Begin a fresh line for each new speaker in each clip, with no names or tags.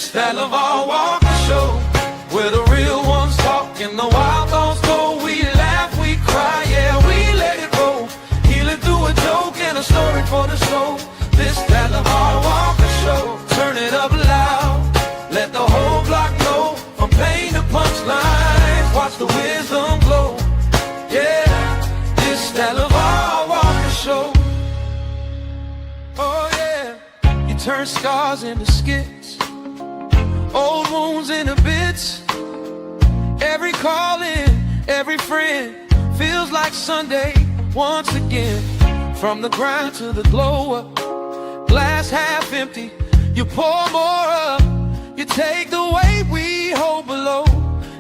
This that LeVar Walker Show, where the real ones talk and the wild thoughts go. We laugh, we cry, yeah, we let it roll. Healing through a joke and a story for the soul. This that LeVar Walker Show, turn it up loud, let the whole block know. From pain to punchlines, watch the wisdom glow. Yeah, this that LeVar Walker Show. Oh yeah, you turn scars into skits, old wounds into bits. Every call in, every friend feels like Sunday once again. From the grind to the glow up, glass half empty, you pour more up. You take the weight we hold below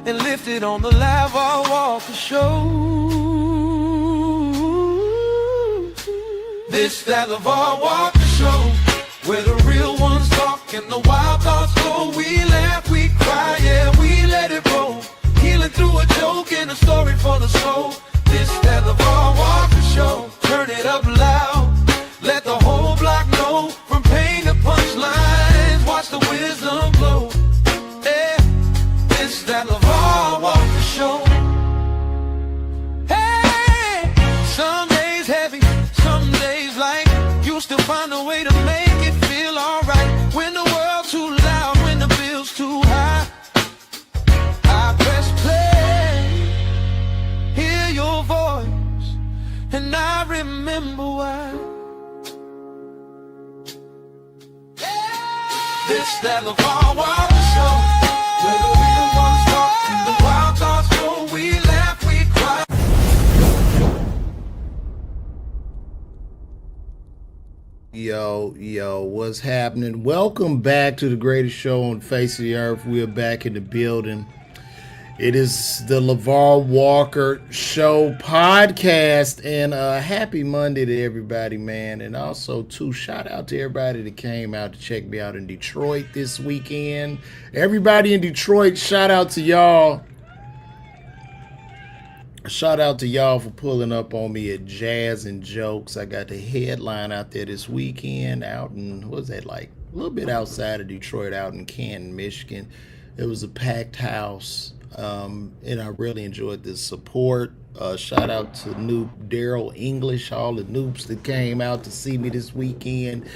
and lift it on the LeVar Walker Show. This that LeVar Walker Show, where the real ones talk and the wild thoughts go. We laugh, we cry, yeah, we let it roll. Healing through a joke and a story for the soul. This that LeVar Walker Show, turn it up loud, let the whole block know. From pain to punchlines, watch the wisdom glow. Yeah, this that LeVar Walker Show. Hey, some days heavy, some days light. You still find a way to make it feel alright. When the world's too loud, when the bill's too high, I press play, hear your voice, and I remember why. This that LeVar Walker Show, where the real ones talk and the wild thoughts go. We laugh, we cry.
Yo, what's happening? Welcome back to the greatest show on the face of the earth. We are back in the building. It is the LeVar Walker Show podcast, and happy Monday to everybody, man. And also, too, shout out to everybody that came out to check me out in Detroit this weekend. Everybody in Detroit, shout out to y'all. Shout out to y'all for pulling up on me at Jazz and Jokes. I got the headline out there this weekend out in, what was that, like a little bit outside of Detroit, out in Canton, Michigan. It was a packed house. And I really enjoyed the support. Shout out to Noob Daryl English, all the noobs that came out to see me this weekend.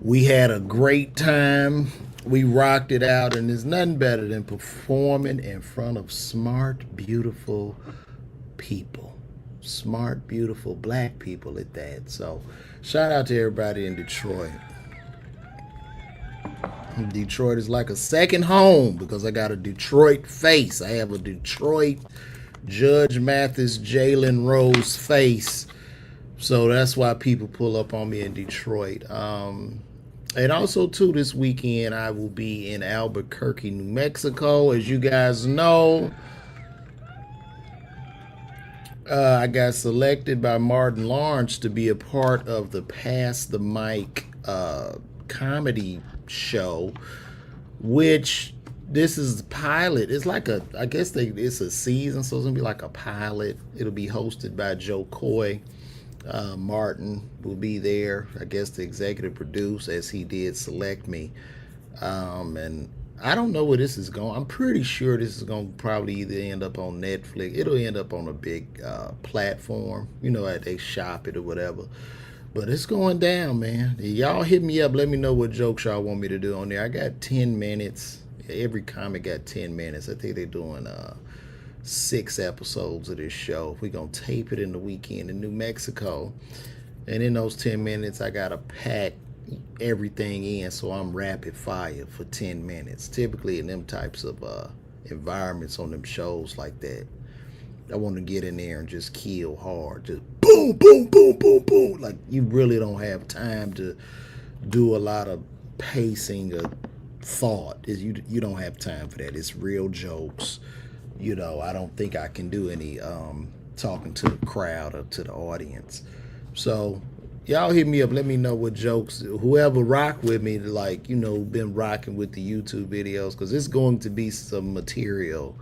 We had a great time. We rocked it out, and there's nothing better than performing in front of smart, beautiful people. Smart, beautiful black people at that. So shout out to everybody in Detroit. Detroit is like a second home because I got a Detroit face. I have a Detroit Judge Mathis, Jalen Rose face. So that's why people pull up on me in Detroit. And also, too, this weekend I will be in Albuquerque, New Mexico. As you guys know, I got selected by Martin Lawrence to be a part of the Pass the Mic comedy show, which this is pilot. It's like a, I guess it's a season, so it's gonna be like a pilot. It'll be hosted by Joe Coy. Martin will be there, I guess, to executive produce, as he did select me. And I don't know where this is going. I'm pretty sure this is going to probably either end up on Netflix. It'll end up on a big platform, you know, they shop it or whatever. But it's going down, man. Y'all hit me up. Let me know what jokes y'all want me to do on there. I got 10 minutes. Every comic got 10 minutes. I think they're doing 6 episodes of this show. We're going to tape it in the weekend in New Mexico. And in those 10 minutes, I got to pack everything in, so I'm rapid fire for 10 minutes. Typically in them types of environments on them shows like that, I want to get in there and just kill hard. Just boom, boom, boom, boom, boom. Like, you really don't have time to do a lot of pacing or thought. You don't have time for that. It's real jokes. You know, I don't think I can do any talking to the crowd or to the audience. So y'all hit me up. Let me know what jokes, whoever rock with me, like, you know, been rocking with the YouTube videos, because it's going to be some material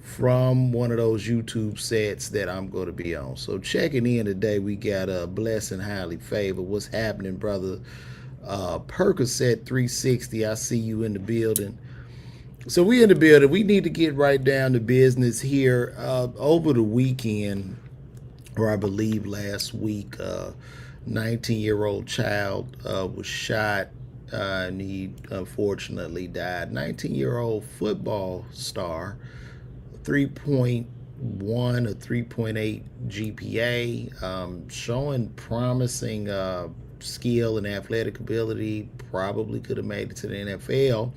from one of those YouTube sets that I'm going to be on. So checking in today, we got Blessed and Highly Favored. What's happening, brother? Percocet 360, I see you in the building. So we in the building. We need to get right down to business here. Over the weekend, or I believe last week, 19-year-old child was shot, and he unfortunately died. 19-year-old football star, 3.1 or 3.8 GPA, showing promising skill and athletic ability, probably could have made it to the NFL.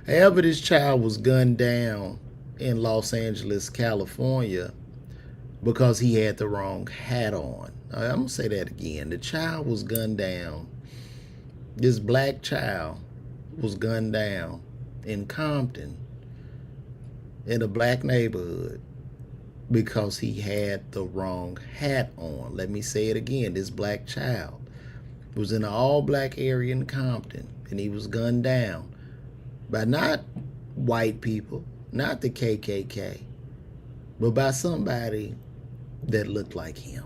However, this child was gunned down in Los Angeles, California, because he had the wrong hat on. I'm going to say that again. The child was gunned down. This black child was gunned down in Compton, in a black neighborhood, because he had the wrong hat on. Let me say it again. This black child was in an all-black area in Compton, and he was gunned down by not white people, not the KKK, but by somebody that looked like him.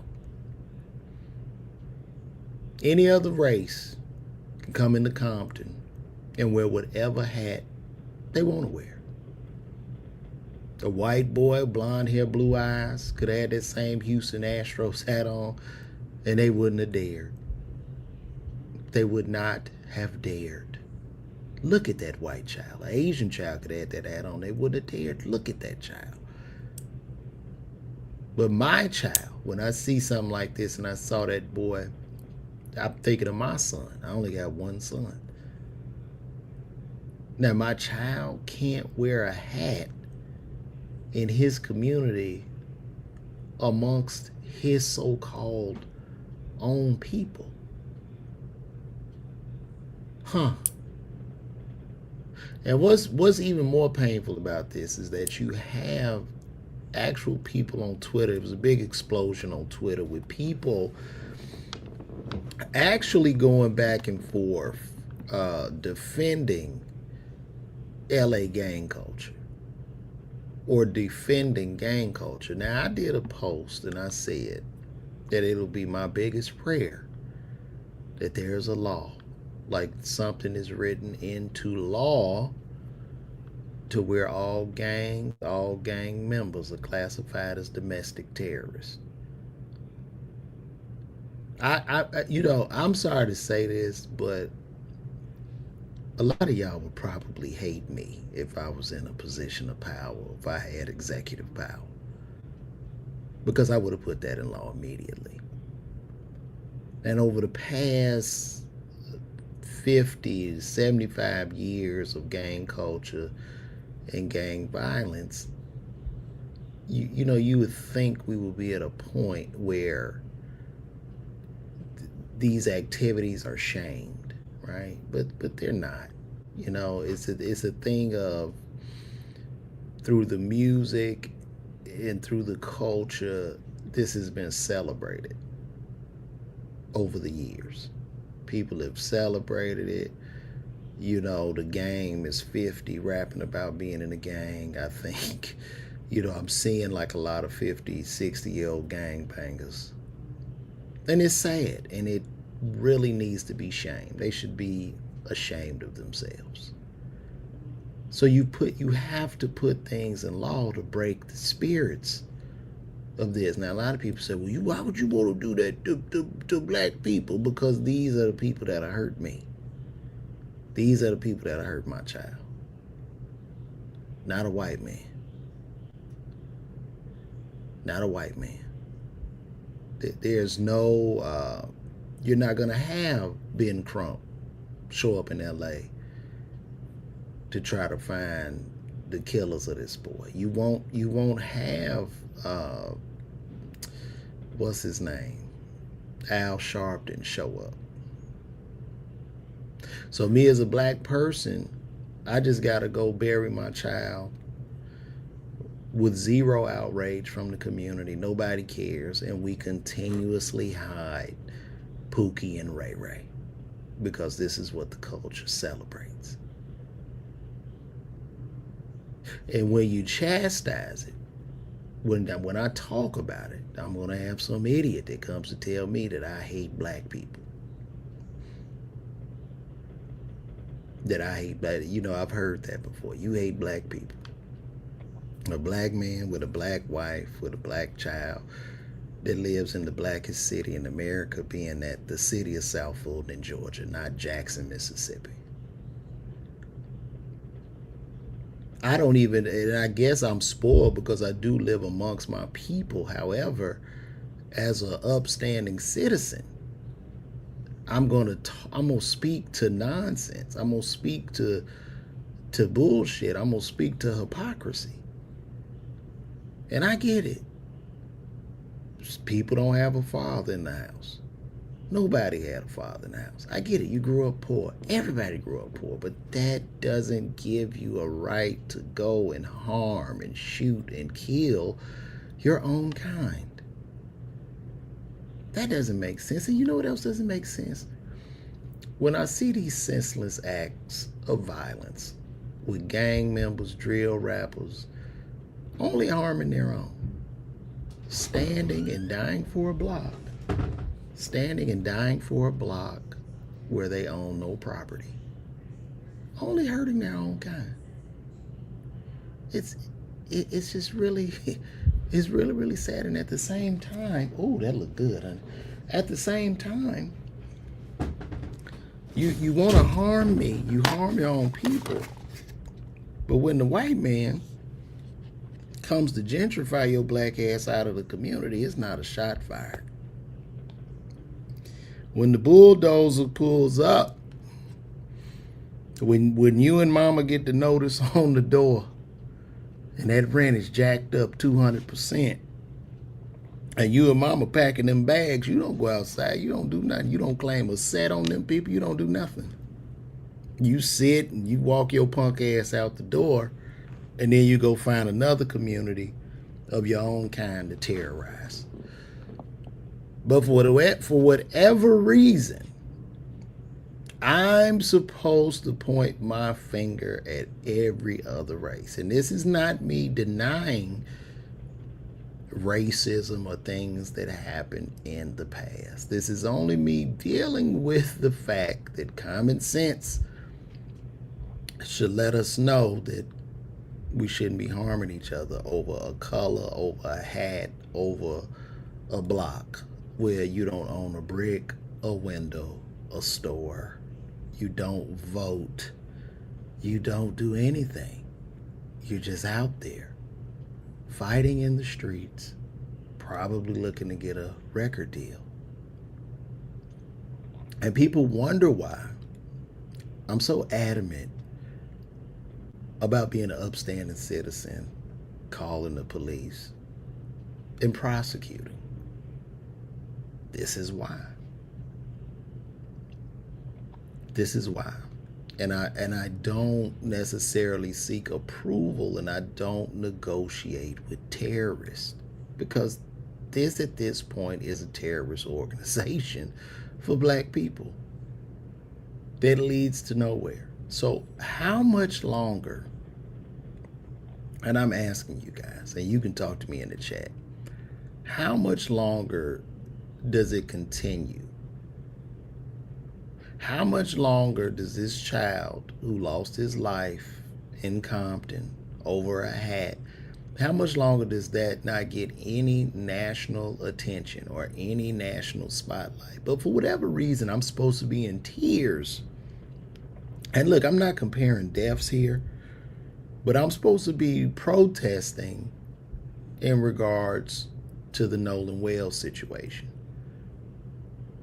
Any other race can come into Compton and wear whatever hat they want to wear. A white boy, blonde hair, blue eyes, could have had that same Houston Astros hat on, and they wouldn't have dared. They would not have dared. Look at that white child. An Asian child could have had that hat on. They wouldn't have dared. Look at that child. But my child, when I see something like this and I saw that boy, I'm thinking of my son. I only got one son. Now, my child can't wear a hat in his community amongst his so-called own people. Huh. And what's even more painful about this is that you have actual people on Twitter. It was a big explosion on Twitter with people actually going back and forth defending LA gang culture or defending gang culture. Now, I did a post and I said that it'll be my biggest prayer that there's a law, like something is written into law to where all gang members are classified as domestic terrorists. I'm sorry to say this, but a lot of y'all would probably hate me if I was in a position of power, if I had executive power, because I would have put that in law immediately. And over the past 50 to 75 years of gang culture and gang violence, you would think we would be at a point where these activities are shamed, right? But they're not. It's a thing of, through the music and through the culture, this has been celebrated over the years. People have celebrated it. The game is 50 rapping about being in a gang. I think, I'm seeing like a lot of 50, 60-year-old gangbangers. And it's sad, and it really needs to be shamed. They should be ashamed of themselves. So you have to put things in law to break the spirits of this. Now, a lot of people say, well, why would you want to do that to black people? Because these are the people that hurt me. These are the people that hurt my child. Not a white man. Not a white man. There's no, you're not going to have Ben Crump show up in LA to try to find the killers of this boy. You won't have, what's his name? Al Sharpton show up. So me as a black person, I just got to go bury my child with zero outrage from the community. Nobody cares. And we continuously hide Pookie and Ray Ray because this is what the culture celebrates. And when you chastise it, when I talk about it, I'm going to have some idiot that comes to tell me that I hate black people. that I hate. But I've heard that before. You hate black people. A black man with a black wife with a black child that lives in the blackest city in America, being that the city of South Fulton, Georgia, not Jackson, Mississippi. I don't even, and I guess I'm spoiled because I do live amongst my people. However, as an upstanding citizen, I'm gonna speak to nonsense. I'm gonna speak to bullshit. I'm gonna speak to hypocrisy. And I get it. People don't have a father in the house. Nobody had a father in the house. I get it. You grew up poor. Everybody grew up poor. But that doesn't give you a right to go and harm and shoot and kill your own kind. That doesn't make sense. And you know what else doesn't make sense? When I see these senseless acts of violence with gang members, drill rappers, only harming their own, standing and dying for a block. Standing and dying for a block where they own no property. Only hurting their own kind. It's just really, it's really, really sad. And at the same time, oh, that looked good, honey. At the same time, you want to harm me. You harm your own people. But when the white man comes to gentrify your black ass out of the community, it's not a shot fired. When the bulldozer pulls up, when you and mama get the notice on the door and that rent is jacked up 200%, and you and mama packing them bags, you don't go outside, you don't do nothing. You don't claim a set on them people, you don't do nothing. You sit and you walk your punk ass out the door, and then you go find another community of your own kind to terrorize. But for whatever reason, I'm supposed to point my finger at every other race. And this is not me denying racism or things that happened in the past. This is only me dealing with the fact that common sense should let us know that we shouldn't be harming each other over a color, over a hat, over a block where you don't own a brick, a window, a store. You don't vote. You don't do anything. You're just out there fighting in the streets, probably looking to get a record deal. And people wonder why I'm so adamant about being an upstanding citizen, calling the police, and prosecuting. This is why. This is why. And I don't necessarily seek approval, and I don't negotiate with terrorists, because this at this point is a terrorist organization for black people that leads to nowhere. So how much longer, and I'm asking you guys, and you can talk to me in the chat, how much longer does it continue? How much longer does this child who lost his life in Compton over a hat, how much longer does that not get any national attention or any national spotlight? But for whatever reason, I'm supposed to be in tears. And look, I'm not comparing deaths here, but I'm supposed to be protesting in regards to the Nolan Wells situation,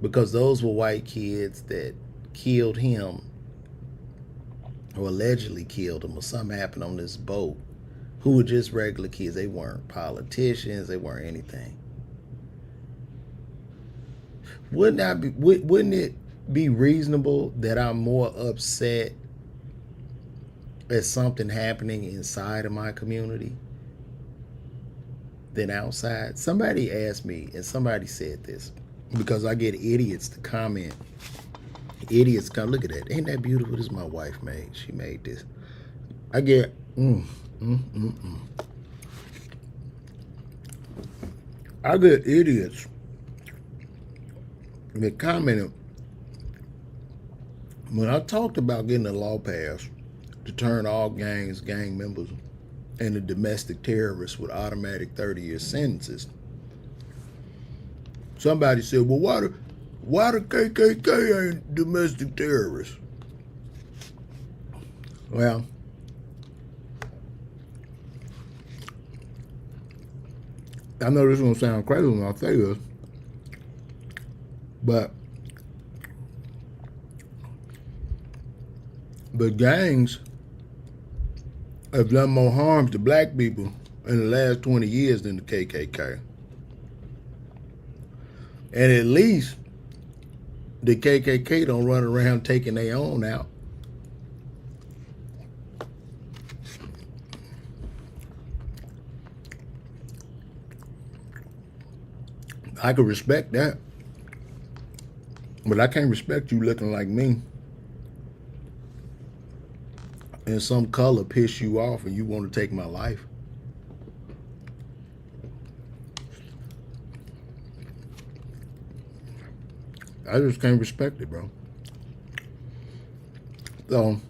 because those were white kids that killed him, or allegedly killed him, or something happened on this boat, who were just regular kids. They weren't politicians, they weren't anything. Wouldn't it be reasonable that I'm more upset at something happening inside of my community than outside? Somebody asked me, and somebody said this, because I get idiots to comment. Idiots come, look at that. Ain't that beautiful? This is my wife made. She made this. I get, I get idiots that comment When I talked about getting a law passed to turn all gangs, gang members, into domestic terrorists with automatic 30-year sentences, somebody said, well, why the KKK ain't domestic terrorists? Well, I know this is going to sound crazy when I say this, but the gangs have done more harm to black people in the last 20 years than the KKK. And at least the KKK don't run around taking their own out. I could respect that. But I can't respect you looking like me and some color piss you off and you want to take my life. I just can't respect it, bro. So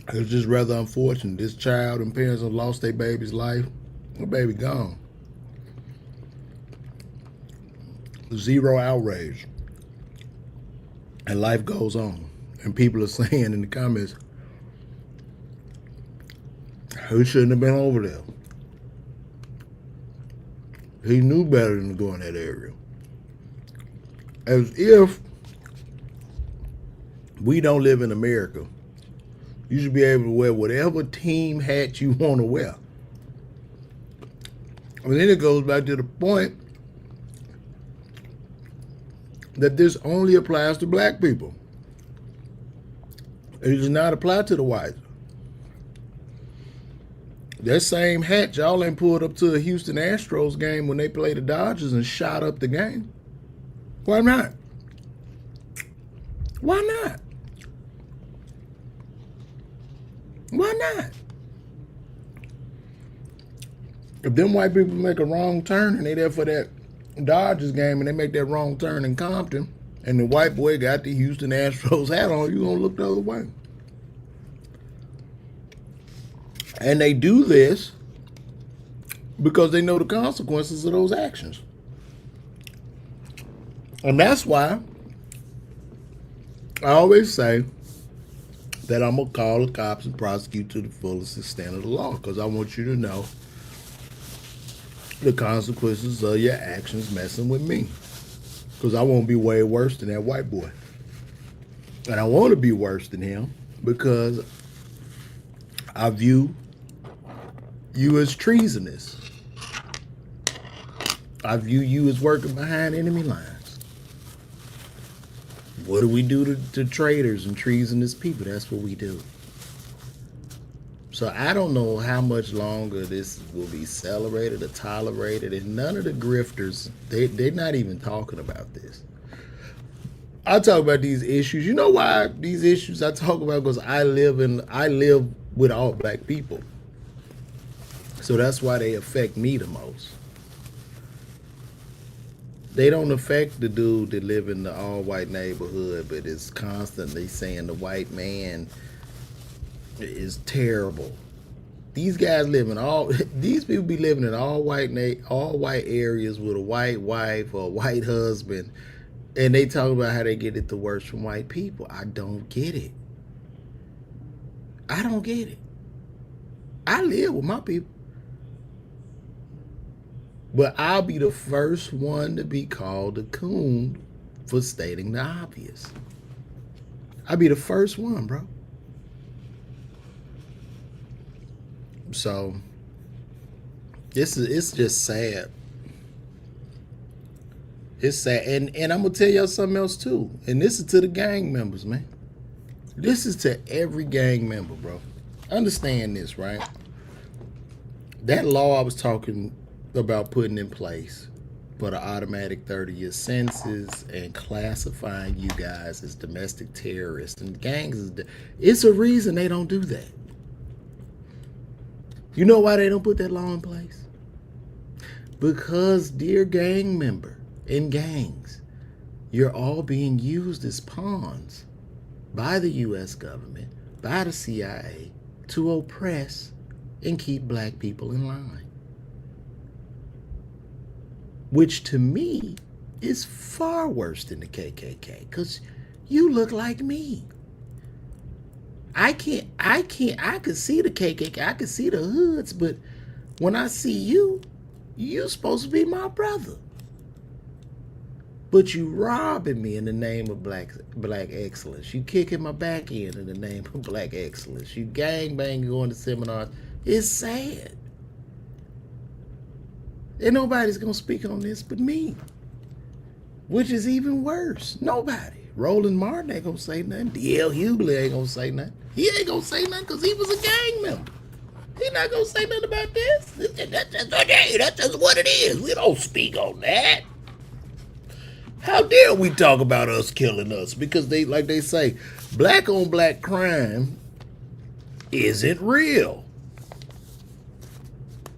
it's just rather unfortunate. This child and parents have lost their baby's life. The baby gone. Zero outrage. And life goes on. And people are saying in the comments, he shouldn't have been over there. He knew better than to go in that area. As if we don't live in America. You should be able to wear whatever team hat you want to wear. And then it goes back to the point that this only applies to black people. It does not apply to the whites. That same hat y'all ain't pulled up to a Houston Astros game when they played the Dodgers and shot up the game. Why not? Why not? Why not? If them white people make a wrong turn and they there for that Dodgers game and they make that wrong turn in Compton and the white boy got the Houston Astros hat on, you gonna look the other way. And they do this because they know the consequences of those actions. And that's why I always say that I'm going to call the cops and prosecute to the fullest extent of the law, because I want you to know the consequences of your actions messing with me. Because I won't be way worse than that white boy. And I want to be worse than him because I view you as treasonous. I view you as working behind enemy lines. What do we do to traitors and treasonous people? That's what we do. So I don't know how much longer this will be celebrated or tolerated, and none of the grifters, they're not even talking about this. I talk about these issues. You know why these issues I talk about? Because I live with all black people. So that's why they affect me the most. They don't affect the dude that live in the all-white neighborhood, but is constantly saying the white man is terrible. These guys live in these people be living in all white areas with a white wife or a white husband, and they talk about how they get it the worst from white people. I don't get it. I don't get it. I live with my people. But I'll be the first one to be called a coon for stating the obvious. I'll be the first one, bro. So it's just sad. It's sad. And I'm gonna tell y'all something else too. And this is to the gang members, man. This is to every gang member, bro. Understand this, right? That law I was talking about putting in place for the automatic 30-year sentences and classifying you guys as domestic terrorists and gangs, it's a reason they don't do that. You know why they don't put that law in place? Because, dear gang member in gangs, You're all being used as pawns by the U.S. government, by the CIA, to oppress and keep black people in line. Which to me is far worse than the KKK, because you look like me. I could see the KKK, I could see the hoods, but when I see you, you're supposed to be my brother. But you robbing me in the name of black excellence. You kicking my back in the name of black excellence. You gangbanging going to seminars. It's sad. And nobody's going to speak on this but me. Which is even worse. Nobody. Roland Martin ain't going to say nothing. D.L. Hughley ain't going to say nothing. He ain't going to say nothing because he was a gang member. He not going to say nothing about this. That's just what it is. We don't speak on that. How dare we talk about us killing us? Because they, like they say, black on black crime isn't real.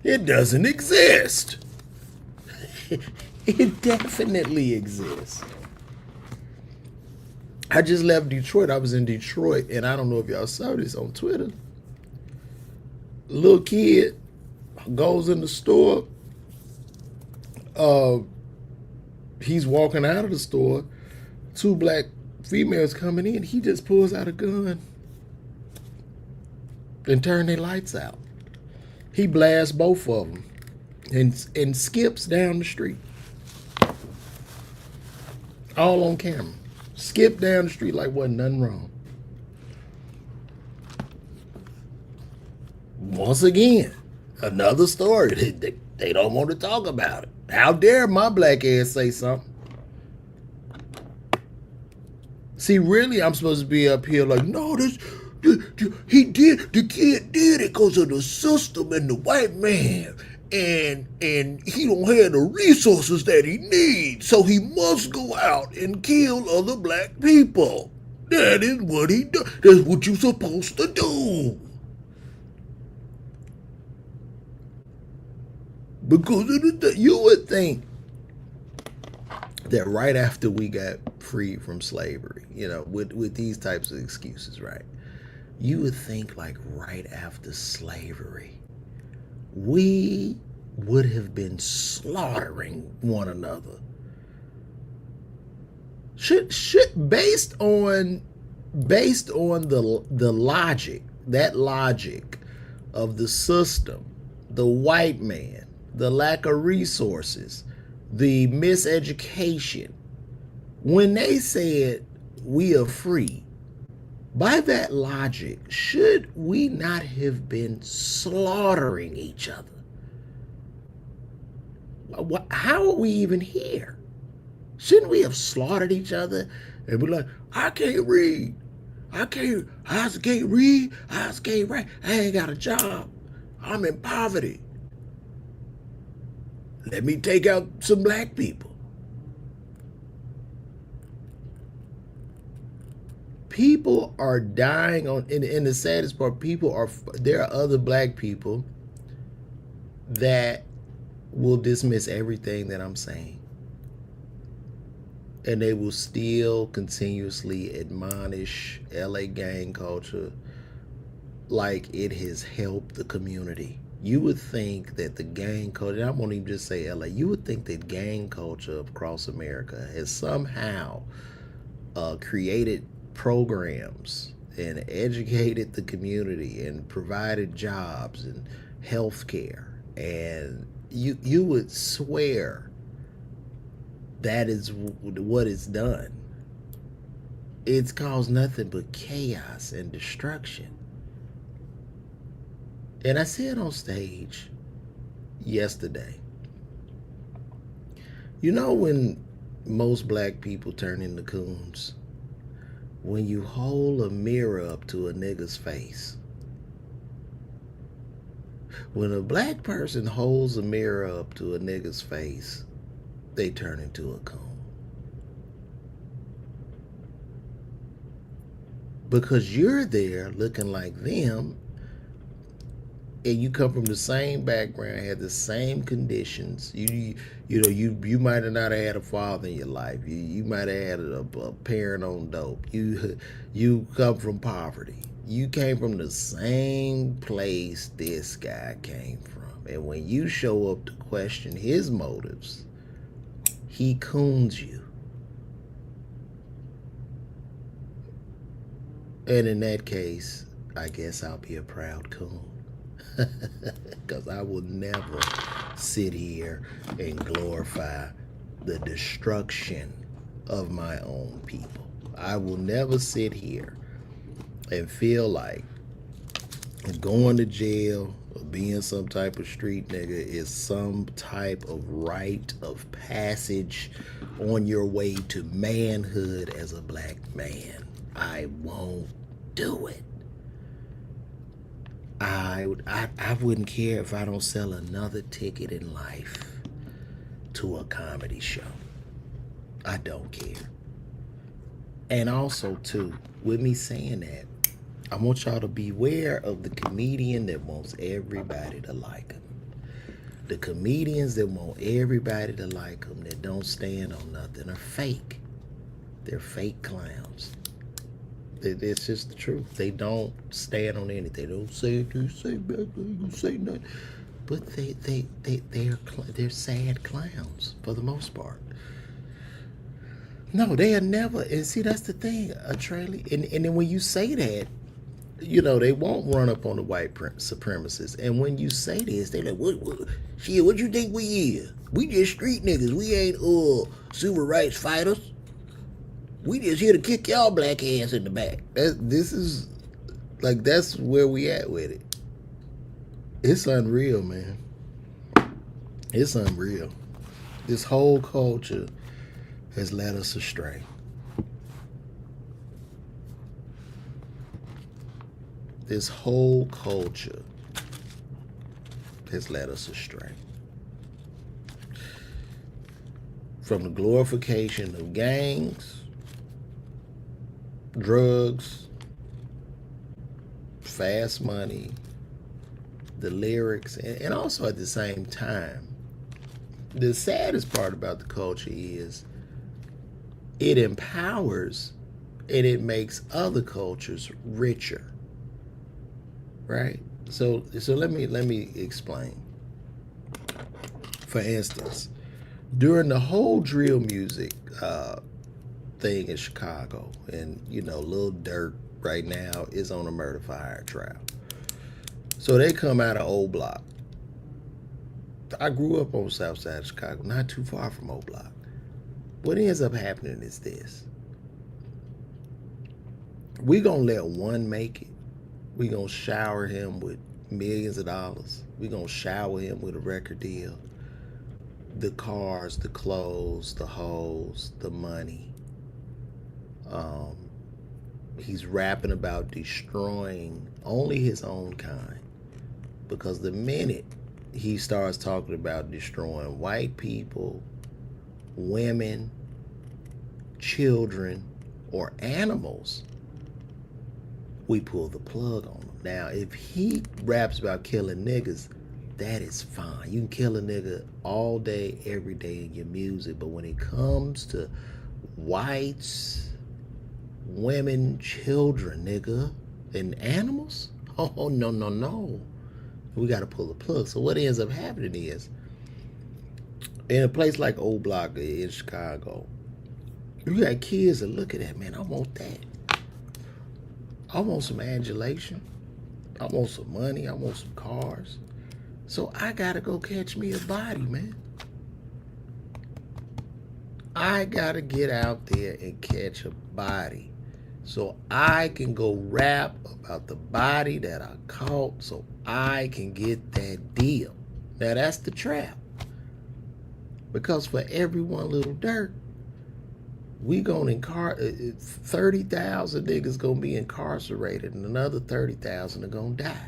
It doesn't exist. It definitely exists. I just left Detroit. I was in Detroit, and I don't know if y'all saw this on Twitter. A little kid goes in the store. He's walking out of the store. Two black females coming in. He just pulls out a gun and turn their lights out. He blasts both of them and skips down the street. All on camera. Skip down the street like wasn't nothing wrong. Once again, another story. They don't want to talk about it. How dare my black ass say something? See, really, I'm supposed to be up here like, no, the kid did it because of the system and the white man. And he don't have the resources that he needs, so he must go out and kill other black people. That is what he does. That's what you're supposed to do. Because you would think that right after we got freed from slavery, with these types of excuses, right? You would think like right after slavery, we would have been slaughtering one another. Should based on the logic, that logic of the system, the white man, the lack of resources, the miseducation, when they said we are free, by that logic, should we not have been slaughtering each other? How are we even here? Shouldn't we have slaughtered each other and be like, I can't read. I can't read. I can't write. I ain't got a job. I'm in poverty. Let me take out some black people. People are dying and the saddest part, there are other black people that will dismiss everything that I'm saying. And they will still continuously admonish LA gang culture like it has helped the community. You would think that the gang culture, I won't even just say LA, you would think that gang culture across America has somehow created programs and educated the community and provided jobs and health care. And you would swear that is what it's done. It's caused nothing but chaos and destruction. And I said on stage yesterday, when most black people turn into coons? When you hold a mirror up to a nigga's face. When a black person holds a mirror up to a nigga's face, they turn into a coon. Because you're there looking like them, and you come from the same background, had the same conditions. You might have not had a father in your life. You might have had a parent on dope. You come from poverty. You came from the same place this guy came from. And when you show up to question his motives, he coons you. And in that case, I guess I'll be a proud coon. Because I will never sit here and glorify the destruction of my own people. I will never sit here and feel like going to jail or being some type of street nigga is some type of rite of passage on your way to manhood as a black man. I won't do it. I wouldn't care if I don't sell another ticket in life to a comedy show. I don't care. And also, too, with me saying that, I want y'all to beware of the comedian that wants everybody to like him. The comedians that want everybody to like them, that don't stand on nothing, are fake. They're fake clowns. It's just the truth. They don't stand on anything. They don't say it. They say back. They don't say nothing. But they're sad clowns for the most part. No, they are never. And see, that's the thing, Traley. And then when you say that, they won't run up on the white supremacists. And when you say this, they like, what you think we is? We just street niggas. We ain't civil rights fighters. We just here to kick y'all black ass in the back. That's where we at with it. It's unreal, man. It's unreal. This whole culture has led us astray. This whole culture has led us astray. From the glorification of gangs, drugs, fast money, the lyrics, and also at the same time, the saddest part about the culture is it empowers and it makes other cultures richer, right? So let me explain. For instance, during the whole drill music thing in Chicago, and Lil Durk right now is on a murder for hire trial. So they come out of Old Block. I grew up on the south side of Chicago, not too far from Old Block. What ends up happening is this. We gonna let one make it. We gonna shower him with millions of dollars. We gonna shower him with a record deal. The cars, the clothes, the hoes, the money. He's rapping about destroying only his own kind, because the minute he starts talking about destroying white people, women, children, or animals, we pull the plug on him. Now, if he raps about killing niggas, that is fine. You can kill a nigga all day, every day in your music, but when it comes to whites, women, children, nigga, and animals, oh, no. We got to pull the plug. So what ends up happening is, in a place like Old Block in Chicago, you got kids that look at that, man, I want that. I want some adulation. I want some money. I want some cars. So I got to go catch me a body, man. I got to get out there and catch a body so I can go rap about the body that I caught so I can get that deal. Now that's the trap. Because for every one little dirt, we gonna 30,000 niggas gonna be incarcerated and another 30,000 are gonna die.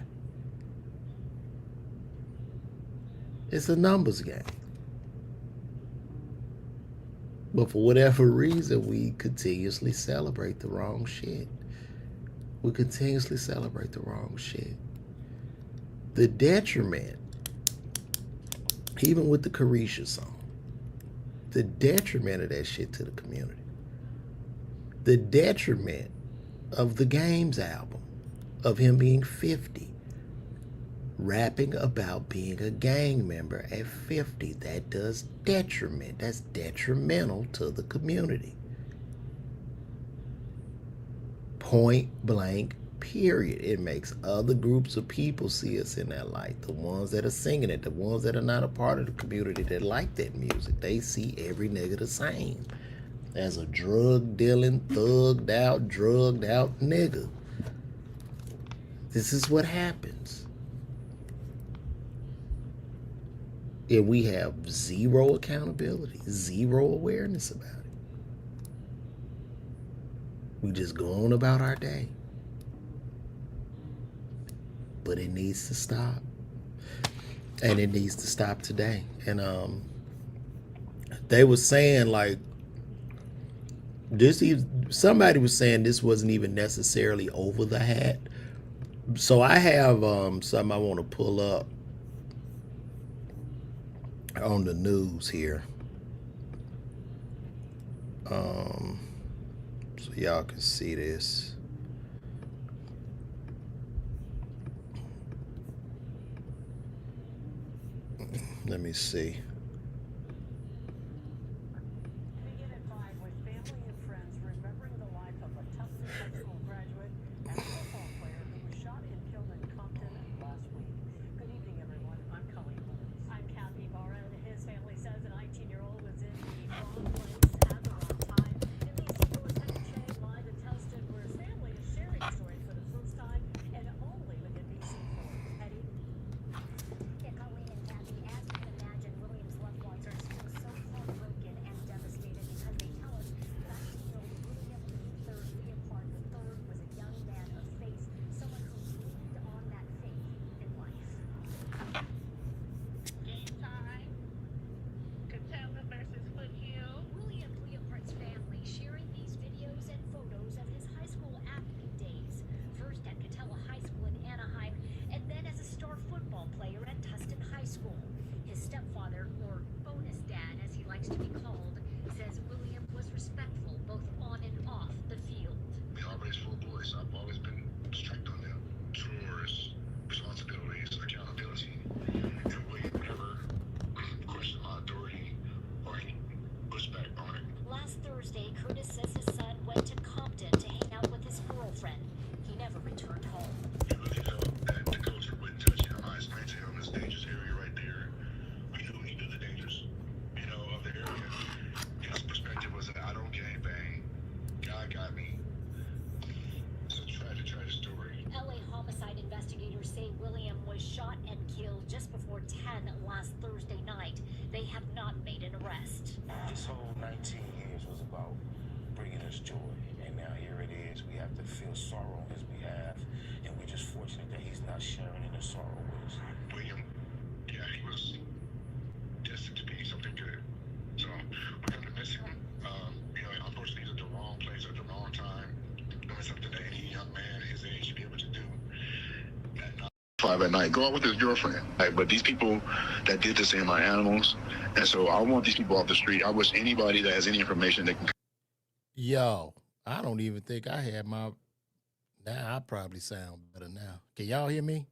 It's a numbers game. But for whatever reason, we continuously celebrate the wrong shit. We continuously celebrate the wrong shit. The detriment, even with the Carisha song, the detriment of that shit to the community, the detriment of the Games album, of him being 50, rapping about being a gang member at 50, that does detriment. That's detrimental to the community. Point blank, period. It makes other groups of people see us in that light. The ones that are singing it, the ones that are not a part of the community that like that music, they see every nigga the same as a drug dealing, thugged out, drugged out nigga. This is what happens. If we have zero accountability, zero awareness about it, we just go on about our day. But it needs to stop. And it needs to stop today. And they were saying like this, somebody was saying this wasn't even necessarily over the hat. So I have something I want to pull up on the news here. So y'all can see this. Let me see.
Begin at 5 with family and friends remembering the life of a Tufts High School graduate and a football player who was shot and killed in Compton last week. Good evening, everyone. I'm Colleen Williams. I'm Kathy Barra. His family says a 19-year-old was in the wrong place at the wrong time. NBC was Henry Chang live in Tustin, where his family is sharing the story for the first time and only with NBC4. Eddie?
Yeah, Colleen and Kathy, as you can imagine, William's loved ones are still so heartbroken and devastated because they tell us 19-year-old William Luther Leopard III was a young man of faith, someone who leaned on that faith in life.
Game time. Catella versus Foothill.
William Leopard's family sharing these videos and photos of his high school athlete days, first at Catella High School in Anaheim, and then as a star football player at Tustin High School. His stepfather, or bonus dad as he likes to be called, says William was respectful both on and off the field.
We all raised 4 boys. I've always been strict on them. Chores, responsibilities, accountability. And William never questioned my authority or any pushback on it.
Last Thursday, Curtis says his son went to Compton to hang out with his girlfriend. He never returned home.
He really felt that the culture wouldn't touch him. I explained to him this dangerous area right there. He knew the dangers, of the area. His perspective was that I don't gang bang. God got me. It's a tragic story.
LA homicide investigators say William was shot and killed just before 10 last Thursday night. They have not made an arrest.
This whole 19 years was about bringing us joy, and now here it is. We have to feel sorrow on his behalf, and we're just fortunate that he's not sharing in the sorrow with us.
William, yeah, he was destined to be something good. So we're going to miss him. Unfortunately, he's at the wrong place at the wrong time, doing something that any young man his age should be able to do. At 5 at night, go out with his girlfriend. But these people that did this to him are animals, and so I want these people off the street. I wish anybody that has any information that can.
Yo, I don't even think I had my. Now I probably sound better now. Can y'all hear me?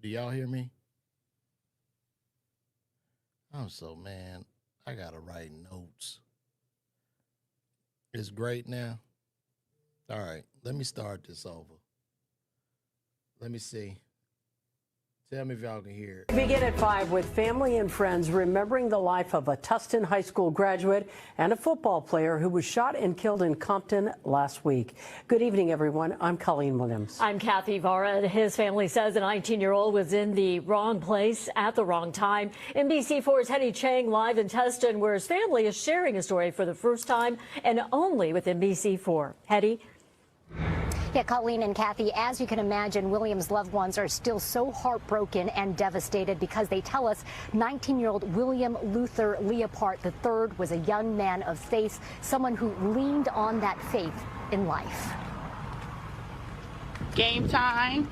Do y'all hear me? Man, I gotta write notes. It's great now. All right, let me start this over. Let me see. Tell me if y'all can hear it.
Begin at 5 with family and friends remembering the life of a Tustin High School graduate and a football player who was shot and killed in Compton last week. Good evening, everyone. I'm Colleen Williams.
I'm Kathy Barra. His family says a 19-year-old was in the wrong place at the wrong time. NBC4's Henry Chang live in Tustin, where his family is sharing a story for the first time and only with NBC4. Hetty?
Yeah, Colleen and Kathy, as you can imagine, William's loved ones are still so heartbroken and devastated because they tell us 19-year-old William Luther Leopard III was a young man of faith, someone who leaned on that faith in life.
Game Time,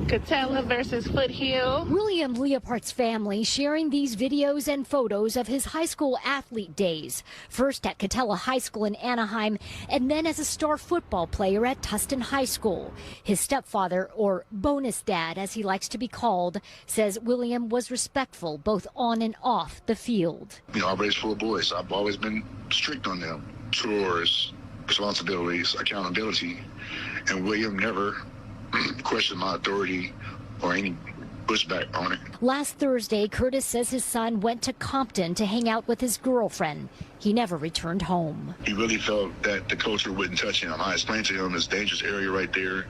Catella versus Foothill.
William Leopart's family sharing these videos and photos of his high school athlete days, first at Catella High School in Anaheim, and then as a star football player at Tustin High School. His stepfather, or bonus dad as he likes to be called, says William was respectful both on and off the field.
You know, I raised 4 boys. I've always been strict on them. Chores, responsibilities, accountability. And William never questioned my authority or any pushback on it.
Last Thursday, Curtis says his son went to Compton to hang out with his girlfriend. He never returned home.
He really felt that the culture wouldn't touch him. I explained to him this dangerous area right there.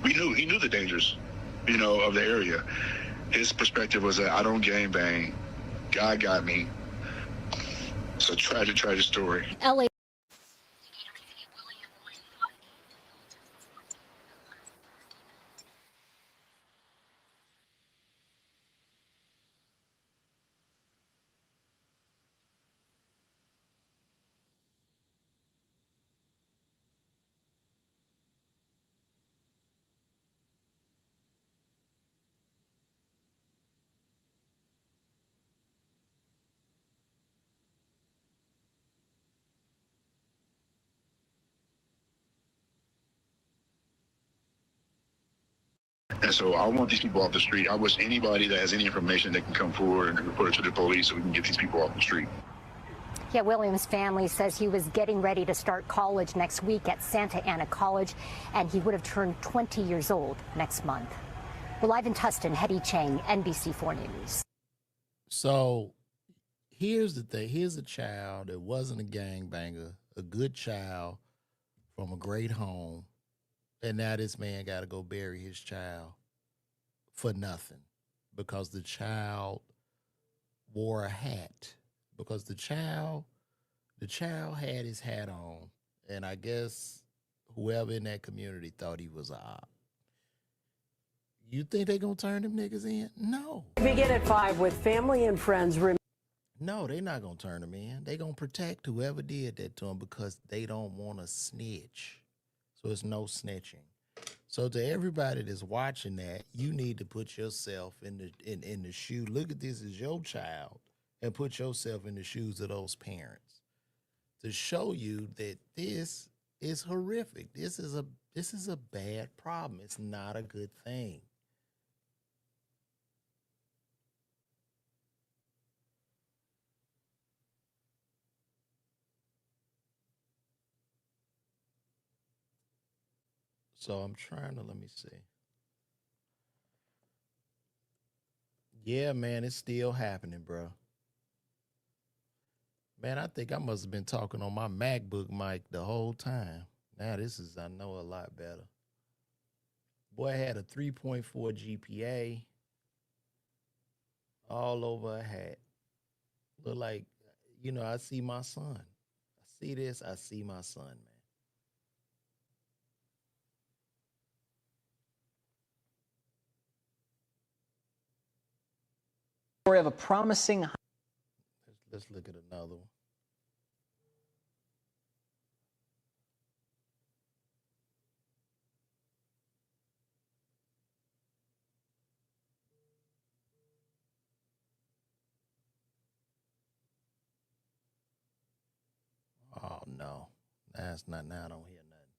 He knew the dangers, you know, of the area. His perspective was that I don't gang bang. God got me. It's a tragic, tragic story.
LA
And so I want these people off the street. I wish anybody that has any information that can come forward and report it to the police so we can get these people off the street.
Yeah, William's family says he was getting ready to start college next week at Santa Ana College, and he would have turned 20 years old next month. We're live in Tustin, Hetty Chang, NBC4 News.
So here's the thing. Here's a child that wasn't a gangbanger, a good child from a great home. And now this man got to go bury his child for nothing because the child wore a hat. Because the child had his hat on, and I guess whoever in that community thought he was a op. You think they gonna turn them niggas in? No.
Begin at 5 with family and friends.
No, they not gonna turn them in. They gonna protect whoever did that to them because they don't want to snitch. So it's no snitching. So to everybody that's watching that, you need to put yourself in the shoe. Look at this as your child and put yourself in the shoes of those parents to show you that this is horrific. This is a bad problem. It's not a good thing. So I'm trying to, let me see. Yeah, man, it's still happening, bro. Man, I think I must have been talking on my MacBook mic the whole time. Now I know a lot better. Boy had a 3.4 GPA all over a hat. Look like, you know, I see my son. I see this, I see my son, man.
Story of a promising.
Let's look at another one. Oh no, that's not. Now I don't hear nothing.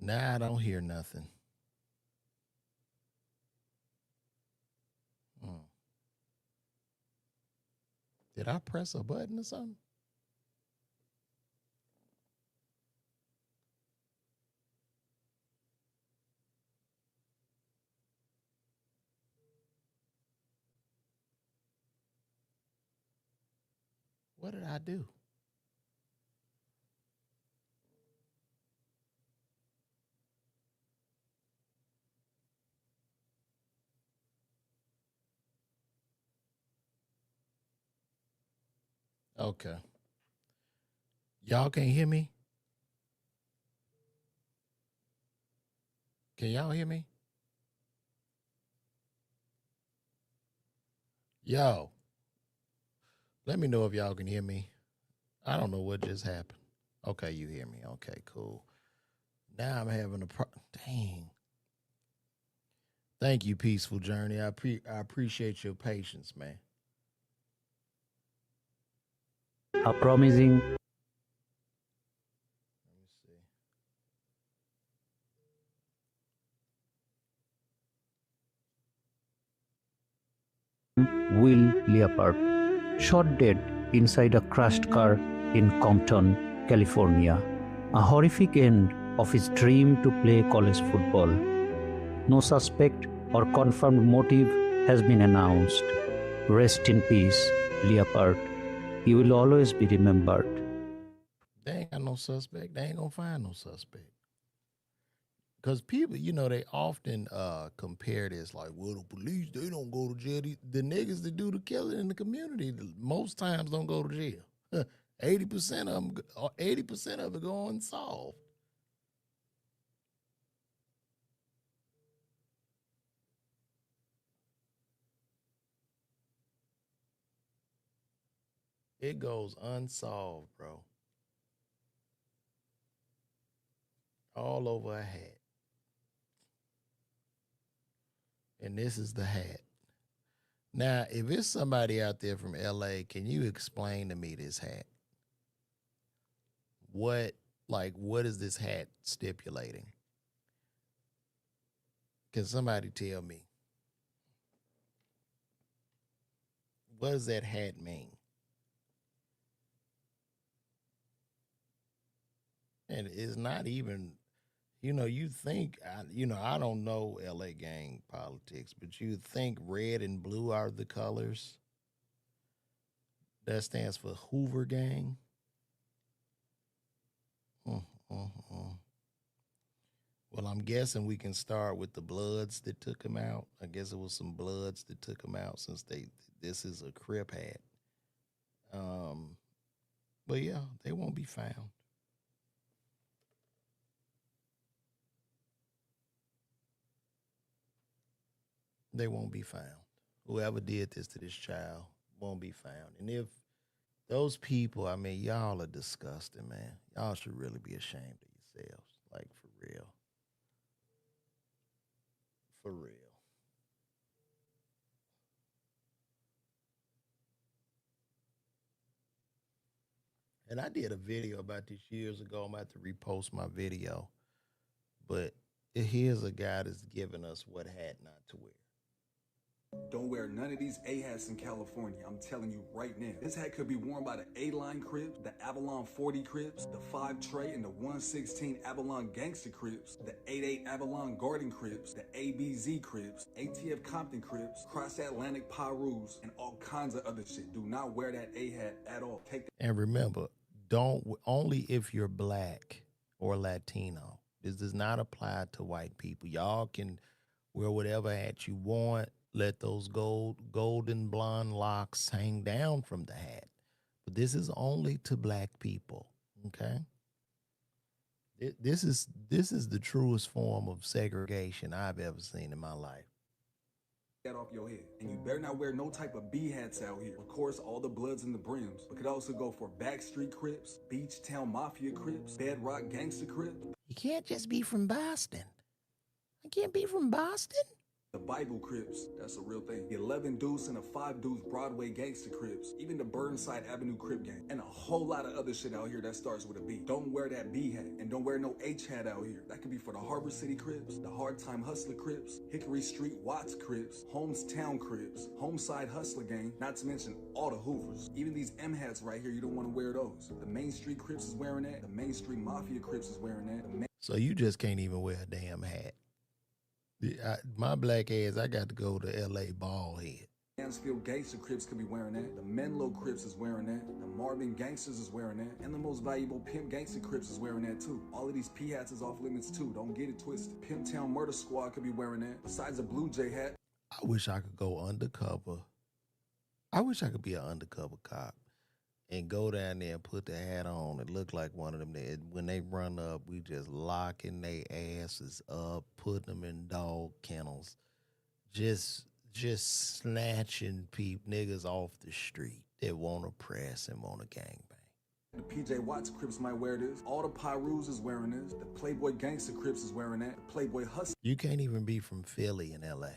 Now I don't hear nothing. Did I press a button or something? What did I do? Okay. Y'all can't hear me? Can y'all hear me? Yo, let me know if y'all can hear me. I don't know what just happened. Okay, you hear me. Okay, cool. Now I'm having a dang. Thank you, Peaceful Journey. I appreciate your patience, man.
A promising
Let me see.
Will Leopard shot dead inside a crashed car in Compton, California. A horrific end of his dream to play college football. No suspect or confirmed motive has been announced. Rest in peace, Leopard. You will always be remembered.
They ain't got no suspect. They ain't gonna find no suspect. Because people, they often compare this like, well, the police, they don't go to jail. The niggas that do the killing in the community most times don't go to jail. 80% of them, 80% of it go unsolved. It goes unsolved, bro. All over a hat. And this is the hat. Now, if it's somebody out there from LA, can you explain to me this hat? What is this hat stipulating? Can somebody tell me? What does that hat mean? And it's not even, you think, I don't know LA gang politics, but you think red and blue are the colors. That stands for Hoover Gang. Well, I'm guessing we can start with the Bloods that took him out. I guess it was some Bloods that took him out since this is a Crip hat. But yeah, they won't be found. They won't be found. Whoever did this to this child won't be found. And if those people, I mean, y'all are disgusting, man. Y'all should really be ashamed of yourselves. Like, for real. For real. And I did a video about this years ago. I'm about to repost my video. But here's a guy that's giving us what hat not to wear.
Don't wear none of these A hats in California. I'm telling you right now. This hat could be worn by the A-Line Crips, the Avalon 40 Crips, the 5 Trey and the 116 Avalon Gangster Crips, the 88 Avalon Garden Crips, the ABZ Crips, ATF Compton Crips, Cross Atlantic Pyrus, and all kinds of other shit. Do not wear that A hat at all.
And remember, only if you're black or Latino. This does not apply to white people. Y'all can wear whatever hat you want. Let those golden blonde locks hang down from the hat. But this is only to black people, okay? This is the truest form of segregation I've ever seen in my life.
That off your head. And you better not wear no type of B hats out here. Of course, all the Bloods and the Brims, but could also go for Backstreet Crips, Beach Town Mafia Crips, Bedrock Gangster Crips.
You can't just be from Boston. I can't be from Boston.
The Bible Crips, that's a real thing. The 11 Deuce and the 5 Deuce Broadway Gangster Crips, even the Burnside Avenue Crip Gang, and a whole lot of other shit out here that starts with a B. Don't wear that B hat, and don't wear no H hat out here. That could be for the Harbor City Crips, the Hard Time Hustler Crips, Hickory Street Watts Crips, Homestown Crips, Homeside Hustler Gang, not to mention all the Hoovers. Even these M hats right here, you don't want to wear those. The Main Street Crips is wearing that, the Main Street Mafia Crips is wearing that.
So you just can't even wear a damn hat. My black ass, I got to go to L.A. bald head.
Mansfield Gangster Crips could be wearing that. The Menlo Crips is wearing that. The Marvin Gangsters is wearing that. And the Most Valuable Pimp Gangster Crips is wearing that too. All of these P hats is off limits too. Don't get it twisted. Pimp Town Murder Squad could be wearing that. Besides a Blue Jay hat.
I wish I could go undercover. I wish I could be an undercover cop and go down there and put the hat on and look like one of them. When they run up, we just locking their asses up, putting them in dog kennels, just snatching niggas off the street that want to press and want to gangbang.
The PJ Watts Crips might wear this. All the Pyrus is wearing this. The Playboy Gangsta Crips is wearing that. The Playboy Hustle.
You can't even be from Philly in LA.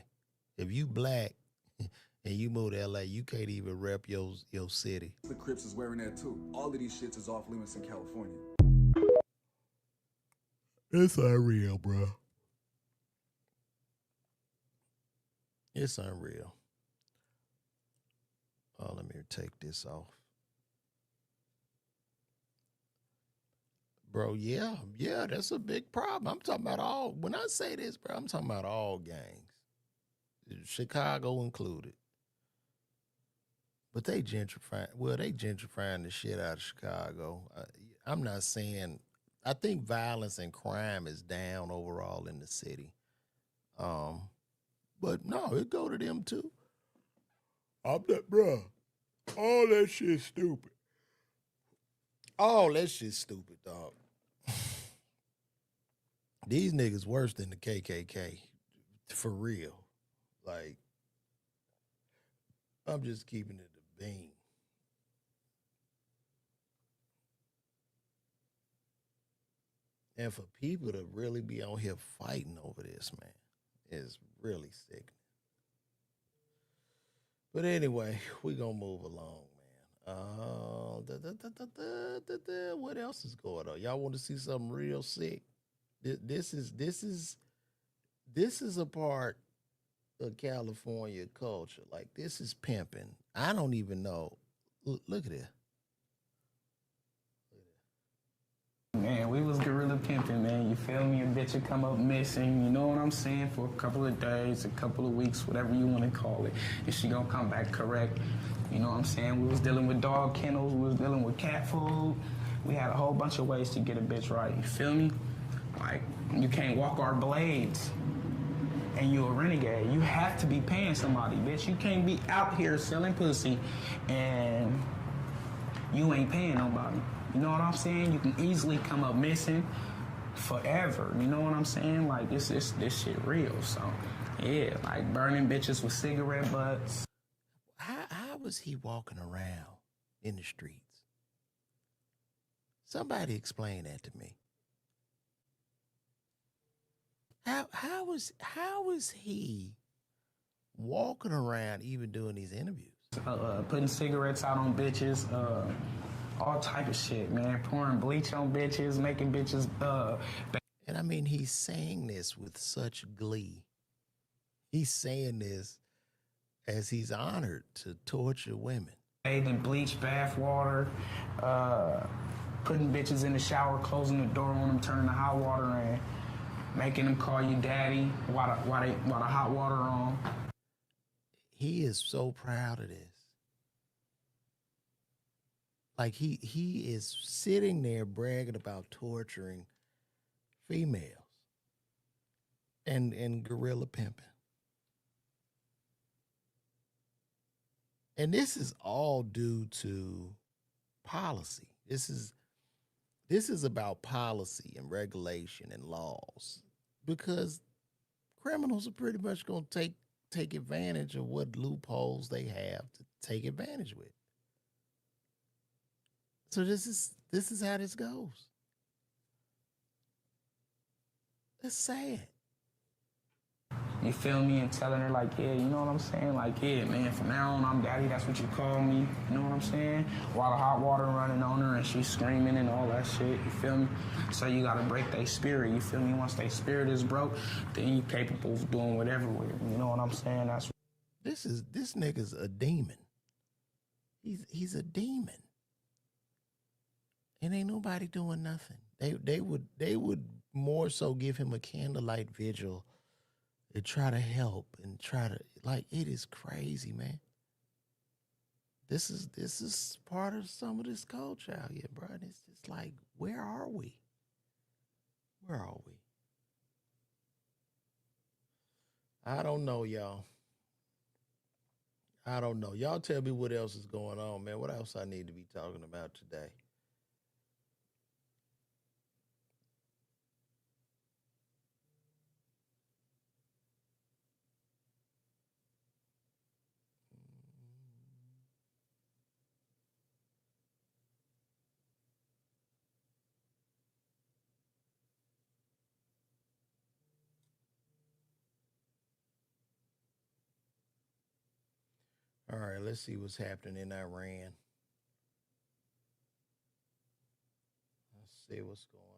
If you black and you move to LA, you can't even rep your city.
The Crips is wearing that too. All of these shits is off limits in California.
It's unreal, bro. It's unreal. Oh, let me take this off. Bro, yeah, that's a big problem. I'm talking about all, when I say this, bro, I'm talking about all gangs, Chicago included. But they gentrifying the shit out of Chicago. I'm not saying, I think violence and crime is down overall in the city. But no, it go to them too. I'm not, bro, all that shit's stupid. All that shit's stupid, dog. These niggas worse than the KKK, for real. Like, I'm just keeping it a bean. And for people to really be on here fighting over this, man, is really sickening. But anyway, we gonna move along, man. What else is going on? Y'all want to see something real sick? This is a part of California culture. Like, this is pimping. I don't even know. Look at it.
Man, we was gorilla pimping, man. You feel me? A bitch would come up missing, you know what I'm saying, for a couple of days, a couple of weeks, whatever you want to call it. And she gonna come back correct. You know what I'm saying? We was dealing with dog kennels, we was dealing with cat food. We had a whole bunch of ways to get a bitch right, you feel me? Like, you can't walk our blades and you a renegade. You have to be paying somebody, bitch. You can't be out here selling pussy and you ain't paying nobody. You know what I'm saying? You can easily come up missing forever. You know what I'm saying? Like, this shit real. So, yeah, like burning bitches with cigarette butts.
How was he walking around in the streets? Somebody explain that to me. How is he walking around even doing these interviews?
Putting cigarettes out on bitches, all type of shit, man. Pouring bleach on bitches, making bitches.
And I mean, he's saying this with such glee. He's saying this as he's honored to torture women.
Bathing bleach, bath water, putting bitches in the shower, closing the door on them, turning the hot water in, making them call you daddy while the hot water on.
He is so proud of this. Like, he is sitting there bragging about torturing females and gorilla pimping. And this is all due to policy. This is about policy and regulation and laws, because criminals are pretty much going to take advantage of what loopholes they have to take advantage with. So this is how this goes. That's sad.
You feel me? And telling her, like, yeah, you know what I'm saying? Like, yeah, man, from now on, I'm daddy, that's what you call me. You know what I'm saying? While the hot water running on her and she's screaming and all that shit, you feel me? So you gotta break their spirit, you feel me? Once their spirit is broke, then you capable of doing whatever with it. You know what I'm saying?
This nigga's a demon. He's a demon. And ain't nobody doing nothing. They would more so give him a candlelight vigil and try to help and try to, like, it is crazy, man. This is part of some of this culture out here, bro. And it's just like, where are we? Where are we? I don't know, y'all. I don't know. Y'all tell me what else is going on, man. What else I need to be talking about today? All right, let's see what's happening in Iran. Let's see what's going on.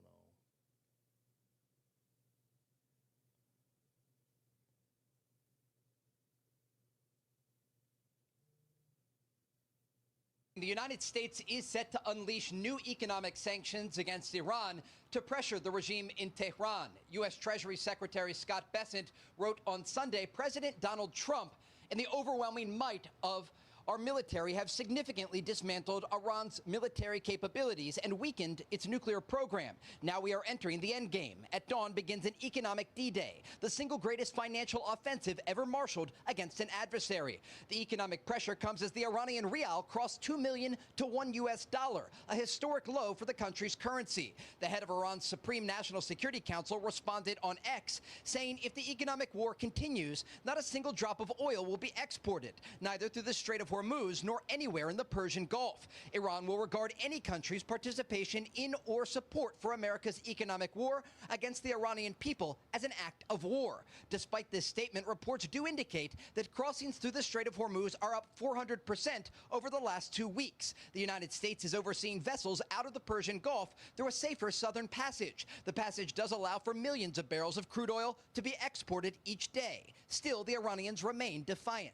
The United States is set to unleash new economic sanctions against Iran to pressure the regime in Tehran. U.S. Treasury Secretary Scott Bessent wrote on Sunday, President Donald Trump and the overwhelming might of our military have significantly dismantled Iran's military capabilities and weakened its nuclear program. Now we are entering the end game. At dawn begins an economic D-Day, the single greatest financial offensive ever marshaled against an adversary. The economic pressure comes as the Iranian rial crossed 2 million to $1, a historic low for the country's currency. The head of Iran's Supreme National Security Council responded on X, saying if the economic war continues, not a single drop of oil will be exported, neither through the Strait of Hormuz nor anywhere in the Persian Gulf. Iran will regard any country's participation in or support for America's economic war against the Iranian people as an act of war. Despite this statement, reports do indicate that crossings through the Strait of Hormuz are up 400% over the last 2 weeks. The United States is overseeing vessels out of the Persian Gulf through a safer southern passage. The passage does allow for millions of barrels of crude oil to be exported each day. Still, the Iranians remain defiant.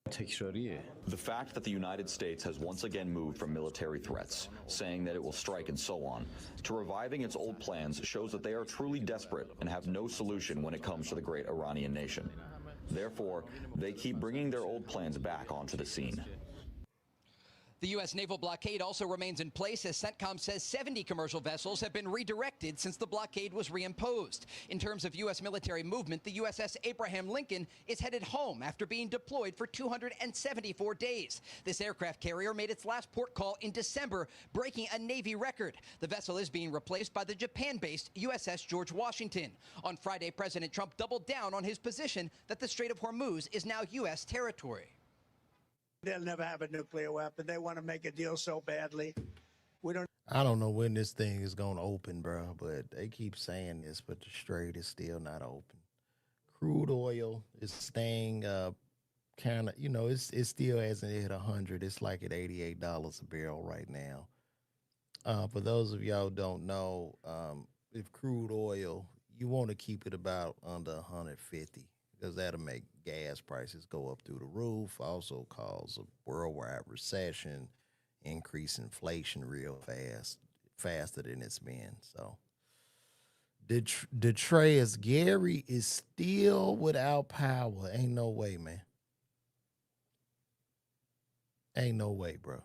The fact that the United States has once again moved from military threats, saying that it will strike and so on, to reviving its old plans shows that they are truly desperate and have no solution when it comes to the great Iranian nation. Therefore, they keep bringing their old plans back onto the scene.
The U.S. naval blockade also remains in place as CENTCOM says 70 commercial vessels have been redirected since the blockade was reimposed. In terms of U.S. military movement, the USS Abraham Lincoln is headed home after being deployed for 274 days. This aircraft carrier made its last port call in December, breaking a Navy record. The vessel is being replaced by the Japan-based USS George Washington. On Friday, President Trump doubled down on his position that the Strait of Hormuz is now U.S. territory.
They'll never have a nuclear weapon. They want to make a deal so badly.
I don't know when this thing is going to open, bro, but they keep saying this, but the strait is still not open. Crude oil is staying kind of, it still hasn't hit 100. It's like at $88 a barrel right now. For those of y'all who don't know, if crude oil, you want to keep it about under 150. Because that'll make gas prices go up through the roof, also cause a worldwide recession, increase inflation real fast, faster than it's been. So, Detrayus, Gary is still without power. Ain't no way, man. Ain't no way, bro.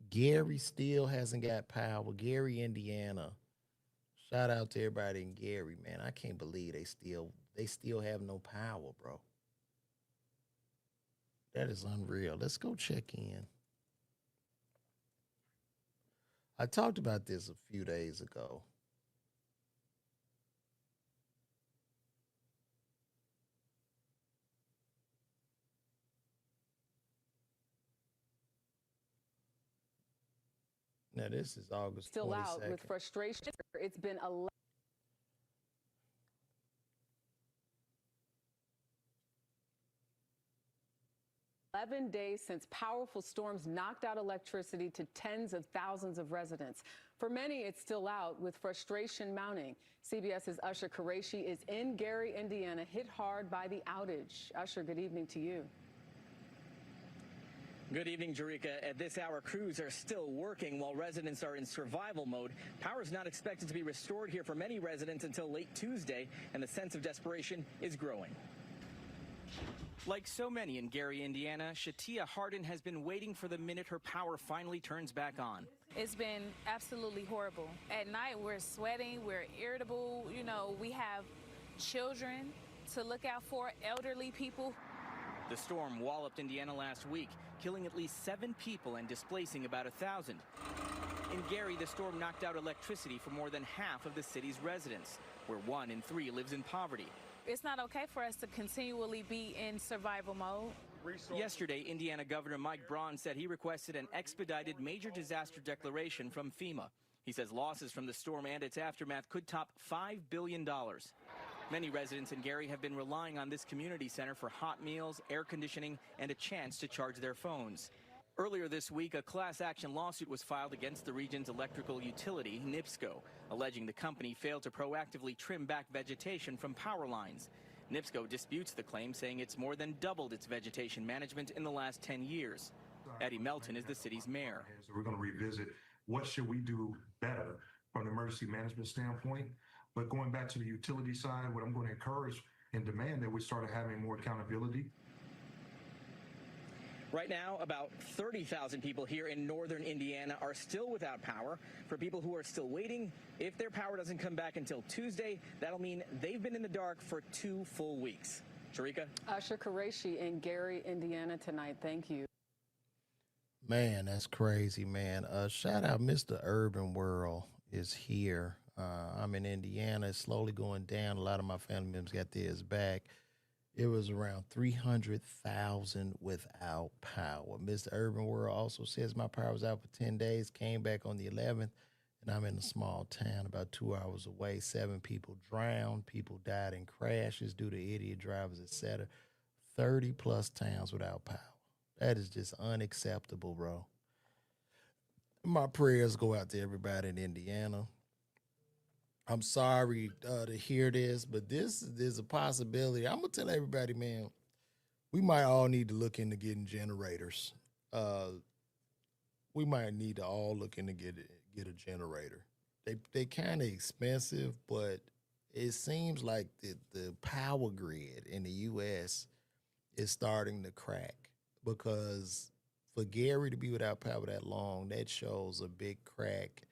Gary still hasn't got power. Gary, Indiana. Shout out to everybody in Gary, man. I can't believe they still have no power, bro. That is unreal. Let's go check in. I talked about this a few days ago. Now, this is August 22nd.
Still out with frustration. It's been 11 days since powerful storms knocked out electricity to tens of thousands of residents. For many, it's still out, with frustration mounting. CBS's Usher Qureshi is in Gary, Indiana, hit hard by the outage. Usher, good evening to you.
Good evening, Jerika. At this hour, crews are still working while residents are in survival mode. Power is not expected to be restored here for many residents until late Tuesday, and the sense of desperation is growing. Like so many in Gary, Indiana, Shatia Hardin has been waiting for the minute her power finally turns back on.
It's been absolutely horrible. At night, we're sweating, we're irritable. You know, we have children to look out for, elderly people.
The storm walloped Indiana last week, killing at least 7 people and displacing about 1,000. In Gary, the storm knocked out electricity for more than half of the city's residents, where 1 in 3 lives in poverty.
It's not okay for us to continually be in survival mode.
Yesterday, Indiana Governor Mike Braun said he requested an expedited major disaster declaration from FEMA. He says losses from the storm and its aftermath could top $5 billion. Many residents in Gary have been relying on this community center for hot meals, air conditioning, and a chance to charge their phones. Earlier this week, a class action lawsuit was filed against the region's electrical utility, NIPSCO, alleging the company failed to proactively trim back vegetation from power lines. NIPSCO disputes the claim, saying it's more than doubled its vegetation management in the last 10 years. Eddie Melton is the city's mayor.
So we're going to revisit what should we do better from an emergency management standpoint. But going back to the utility side, what I'm going to encourage and demand that we start having more accountability.
Right now, about 30,000 people here in northern Indiana are still without power. For people who are still waiting, if their power doesn't come back until Tuesday, that'll mean they've been in the dark for 2 full weeks. Sharika?
Usher Qureshi in Gary, Indiana tonight. Thank you.
Man, that's crazy, man. Shout out Mr. Urban World is here. I'm in Indiana. It's slowly going down. A lot of my family members got theirs back. It was around 300,000 without power. Mr. Urban World also says my power was out for 10 days, came back on the 11th, and I'm in a small town about 2 hours away. 7 people drowned. People died in crashes due to idiot drivers, etc. 30-plus towns without power. That is just unacceptable, bro. My prayers go out to everybody in Indiana. I'm sorry to hear this, but there's a possibility. I'm going to tell everybody, man, we might all need to look into getting generators. We might need to all look into get a generator. They kind of expensive, but it seems like the power grid in the U.S. is starting to crack, because for Gary to be without power that long, that shows a big crack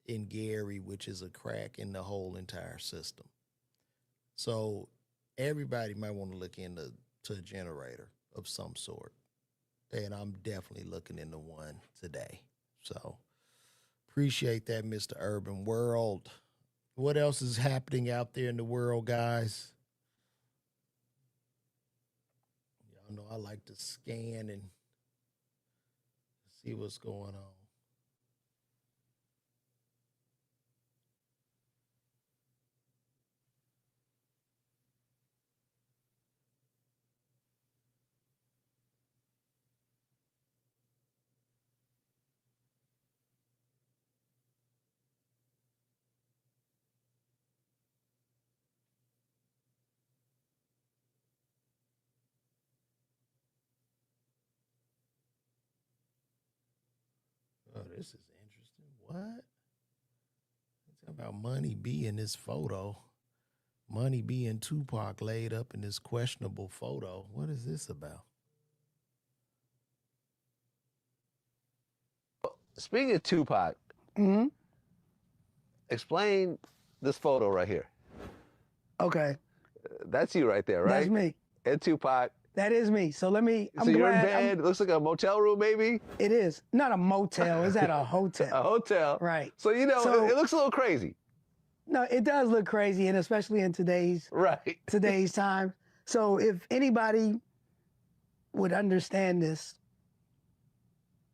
in Gary, which is a crack in the whole entire system. So everybody might want to look into a generator of some sort. And I'm definitely looking into one today. So appreciate that, Mr. Urban World. What else is happening out there in the world, guys? Y'all know I like to scan and see what's going on. Oh, this is interesting. What? It's about Money B in this photo. Money B and Tupac laid up in this questionable photo. What is this about?
Speaking of Tupac, explain this photo right here.
Okay.
That's you right there, right?
That's me.
And Tupac.
That is me. So let me.
So you're in bed. It looks like a motel room, maybe.
It is not a motel. It's at a hotel.
A hotel.
Right.
So it looks a little crazy.
No, it does look crazy, and especially in today's time. So if anybody would understand this,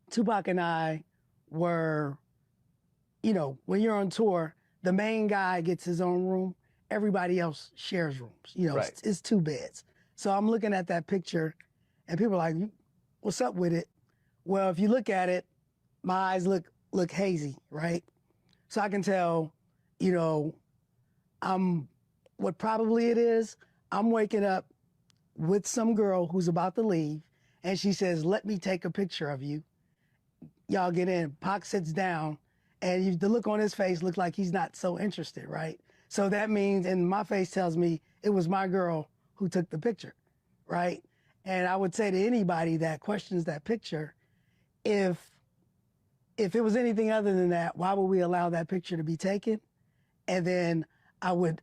Tupac and I were, when you're on tour, the main guy gets his own room. Everybody else shares rooms. It's 2 beds. So I'm looking at that picture, and people are like, what's up with it? Well, if you look at it, my eyes look hazy, right? So I can tell, what probably it is, I'm waking up with some girl who's about to leave, and she says, let me take a picture of you. Y'all get in. Pac sits down, and the look on his face looks like he's not so interested, right? So that means, and my face tells me it was my girl who took the picture, right? And I would say to anybody that questions that picture, if it was anything other than that, why would we allow that picture to be taken? And then I would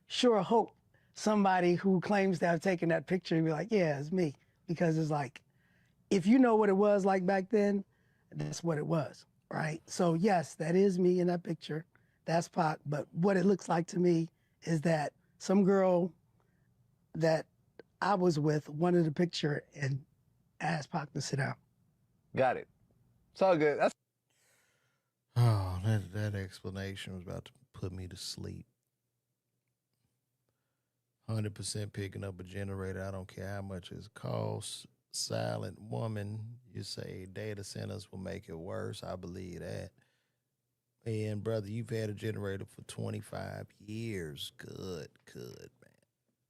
sure hope somebody who claims to have taken that picture would be like, yeah, it's me. Because it's like, if you know what it was like back then, that's what it was, right? So yes, that is me in that picture. That's Pac. But what it looks like to me is that some girl that I was with wanted a picture and asked Pac to sit down.
Got it. It's all good.
Oh, that explanation was about to put me to sleep. 100% picking up a generator. I don't care how much it costs. Silent woman, you say data centers will make it worse. I believe that. And brother, you've had a generator for 25 years. Good, man.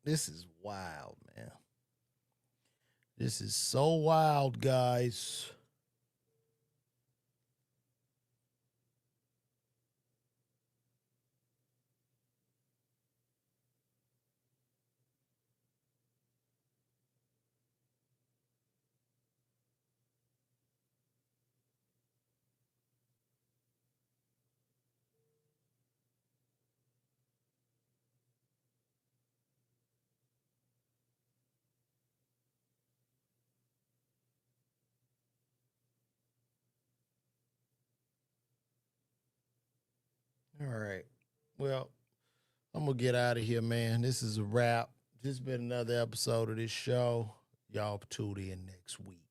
This is wild, man. This is so wild, guys. All right. Well, I'm going to get out of here, man. This is a wrap. This has been another episode of this show. Y'all tune in next week.